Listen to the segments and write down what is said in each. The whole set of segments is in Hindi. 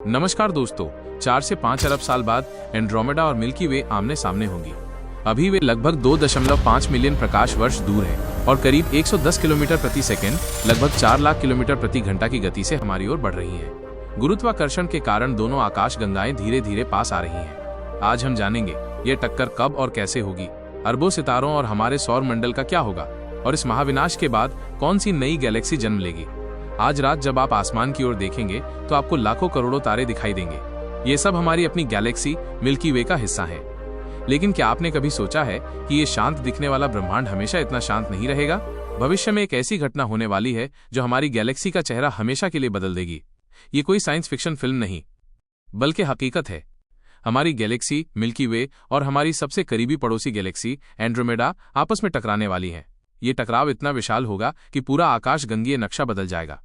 नमस्कार दोस्तों, 4 से 5 अरब साल बाद एंड्रोमेडा और मिल्की वे आमने सामने होंगी। अभी वे लगभग 2.5 मिलियन प्रकाश वर्ष दूर हैं और करीब 110 किलोमीटर प्रति सेकंड, लगभग 4 लाख किलोमीटर प्रति घंटा की गति से हमारी ओर बढ़ रही हैं। गुरुत्वाकर्षण के कारण दोनों आकाश गंगाएं धीरे धीरे पास आ रही हैं। आज हम जानेंगे ये टक्कर कब और कैसे होगी, अरबों सितारों और हमारे सौर मंडल का क्या होगा, और इस महाविनाश के बाद कौन सी नई गैलेक्सी जन्म लेगी। आज रात जब आप आसमान की ओर देखेंगे तो आपको लाखों करोड़ों तारे दिखाई देंगे। ये सब हमारी अपनी गैलेक्सी मिल्की वे का हिस्सा है। लेकिन क्या आपने कभी सोचा है कि ये शांत दिखने वाला ब्रह्मांड हमेशा इतना शांत नहीं रहेगा? भविष्य में एक ऐसी घटना होने वाली है जो हमारी गैलेक्सी का चेहरा हमेशा के लिए बदल देगी। ये कोई साइंस फिक्शन फिल्म नहीं, बल्कि हकीकत है। हमारी गैलेक्सी मिल्की वे और हमारी सबसे करीबी पड़ोसी गैलेक्सी एंड्रोमेडा आपस में टकराने वाली हैं। ये टकराव इतना विशाल होगा कि पूरा आकाश गंगीय नक्शा बदल जाएगा।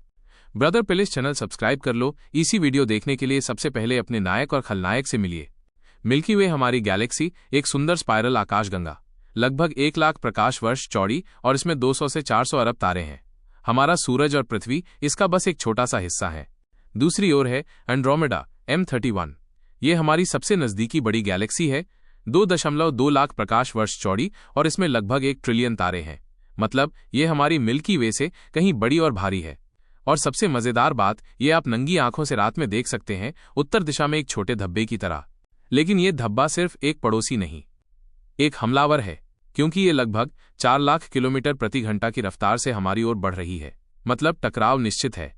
ब्रदर प्लीज चैनल सब्सक्राइब कर लो। इसी वीडियो देखने के लिए सबसे पहले अपने नायक और खलनायक से मिलिए। मिल्की वे हमारी गैलेक्सी एक सुंदर स्पाइरल आकाशगंगा, लगभग 1 लाख प्रकाश वर्ष चौड़ी, और इसमें 200 से 400 अरब तारे हैं। हमारा सूरज और पृथ्वी इसका बस एक छोटा सा हिस्सा है। दूसरी ओर है एंड्रोमेडा M31। ये हमारी सबसे नजदीकी बड़ी गैलेक्सी है, 2.2 लाख प्रकाश वर्ष चौड़ी, और इसमें लगभग 1 ट्रिलियन तारे हैं। मतलब ये हमारी मिल्की वे से कहीं बड़ी और भारी है। और सबसे मजेदार बात, ये आप नंगी आंखों से रात में देख सकते हैं, उत्तर दिशा में एक छोटे धब्बे की तरह। लेकिन ये धब्बा सिर्फ एक पड़ोसी नहीं, एक हमलावर है, क्योंकि ये लगभग 4 लाख किलोमीटर प्रति घंटा की रफ्तार से हमारी ओर बढ़ रही है। मतलब टकराव निश्चित है।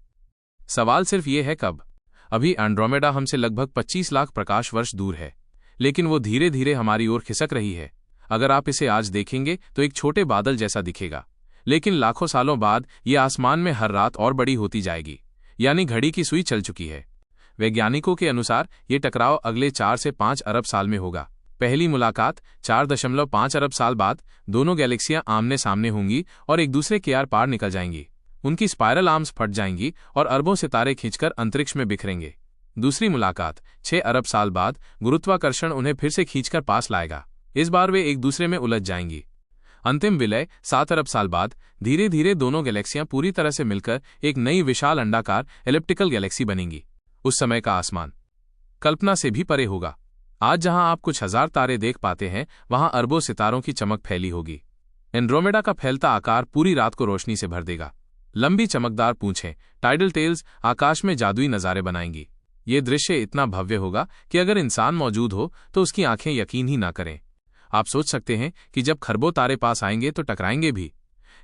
सवाल सिर्फ ये है कब। अभी एंड्रोमेडा हमसे लगभग 25 लाख प्रकाश वर्ष दूर है, लेकिन वो धीरे धीरे हमारी ओर खिसक रही है। अगर आप इसे आज देखेंगे तो एक छोटे बादल जैसा दिखेगा, लेकिन लाखों सालों बाद ये आसमान में हर रात और बड़ी होती जाएगी। यानी घड़ी की सुई चल चुकी है। वैज्ञानिकों के अनुसार ये टकराव अगले 4 से 5 अरब साल में होगा। पहली मुलाकात 4.5 अरब साल बाद दोनों गैलेक्सियां आमने सामने होंगी और एक दूसरे के आर पार निकल जाएंगी। उनकी स्पाइरल आर्म्स फट जाएंगी और अरबों सितारे खींचकर अंतरिक्ष में बिखरेंगे। दूसरी मुलाकात 6 अरब साल बाद गुरुत्वाकर्षण उन्हें फिर से खींचकर पास लाएगा। इस बार वे एक दूसरे में उलझ जाएंगी। अंतिम विलय 7 अरब साल बाद धीरे धीरे दोनों गैलेक्सियां पूरी तरह से मिलकर एक नई विशाल अंडाकार एलिप्टिकल गैलेक्सी बनेंगी। उस समय का आसमान कल्पना से भी परे होगा। आज जहां आप कुछ हजार तारे देख पाते हैं, वहां अरबों सितारों की चमक फैली होगी। एंड्रोमेडा का फैलता आकार पूरी रात को रोशनी से भर देगा। लंबी चमकदार पूंछें, टाइडल टेल्स आकाश में जादुई नजारे बनाएंगी। ये दृश्य इतना भव्य होगा कि अगर इंसान मौजूद हो तो उसकी आंखें यकीन ही ना करें। आप सोच सकते हैं कि जब खरबों तारे पास आएंगे तो टकराएंगे भी,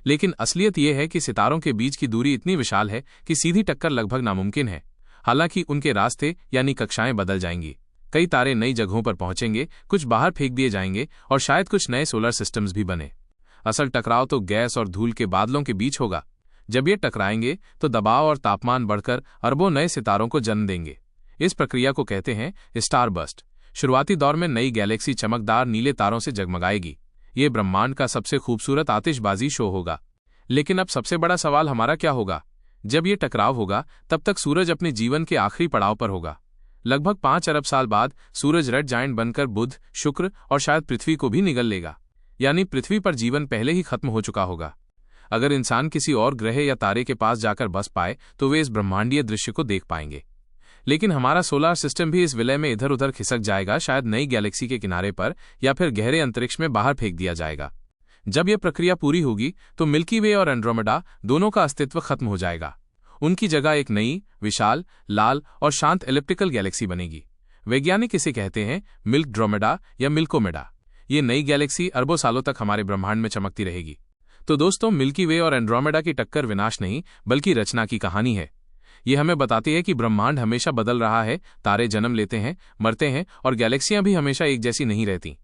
लेकिन असलियत यह है कि सितारों के बीच की दूरी इतनी विशाल है कि सीधी टक्कर लगभग नामुमकिन है। हालांकि उनके रास्ते यानी कक्षाएं बदल जाएंगी। कई तारे नई जगहों पर पहुंचेंगे, कुछ बाहर फेंक दिए जाएंगे, और शायद कुछ नए सोलर सिस्टम्स भी बने। असल टकराव तो गैस और धूल के बादलों के बीच होगा। जब ये टकराएंगे तो दबाव और तापमान बढ़कर अरबों नए सितारों को जन्म देंगे। इस प्रक्रिया को कहते हैं स्टारबर्स्ट। शुरुआती दौर में नई गैलेक्सी चमकदार नीले तारों से जगमगाएगी। ये ब्रह्मांड का सबसे खूबसूरत आतिशबाजी शो होगा। लेकिन अब सबसे बड़ा सवाल हमारा क्या होगा? जब ये टकराव होगा तब तक सूरज अपने जीवन के आखिरी पड़ाव पर होगा। लगभग 5 अरब साल बाद सूरज रेड जायंट बनकर बुध, शुक्र और शायद पृथ्वी को भी निगल लेगा। यानी पृथ्वी पर जीवन पहले ही खत्म हो चुका होगा। अगर इंसान किसी और ग्रह या तारे के पास जाकर बस पाए तो वे इस ब्रह्मांडीय दृश्य को देख पाएंगे। लेकिन हमारा सोलर सिस्टम भी इस विलय में इधर उधर खिसक जाएगा, शायद नई गैलेक्सी के किनारे पर या फिर गहरे अंतरिक्ष में बाहर फेंक दिया जाएगा। जब यह प्रक्रिया पूरी होगी तो मिल्की वे और एंड्रोमेडा दोनों का अस्तित्व खत्म हो जाएगा। उनकी जगह एक नई, विशाल, लाल और शांत एलिप्टिकल गैलेक्सी बनेगी। वैज्ञानिक इसे कहते हैं मिल्कड्रोमेडा या मिल्कोमेडा। ये नई गैलेक्सी अरबों सालों तक हमारे ब्रह्मांड में चमकती रहेगी। तो दोस्तों, मिल्की वे और एंड्रोमेडा की टक्कर विनाश नहीं बल्कि रचना की कहानी है। ये हमें बताती है कि ब्रह्मांड हमेशा बदल रहा है, तारे जन्म लेते हैं, मरते हैं, और गैलेक्सियां भी हमेशा एक जैसी नहीं रहती।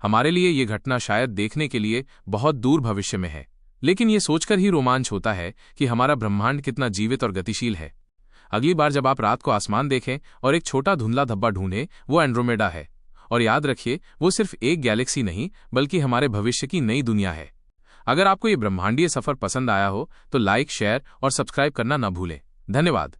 हमारे लिए ये घटना शायद देखने के लिए बहुत दूर भविष्य में है, लेकिन ये सोचकर ही रोमांच होता है कि हमारा ब्रह्मांड कितना जीवित और गतिशील है। अगली बार जब आप रात को आसमान देखें और एक छोटा धुंधला धब्बा ढूंढें, वो एंड्रोमेडा है। और याद रखिए, वो सिर्फ एक गैलेक्सी नहीं बल्कि हमारे भविष्य की नई दुनिया है। अगर आपको ये ब्रह्मांडीय सफर पसंद आया हो तो लाइक, शेयर और सब्सक्राइब करना न भूलें। धन्यवाद।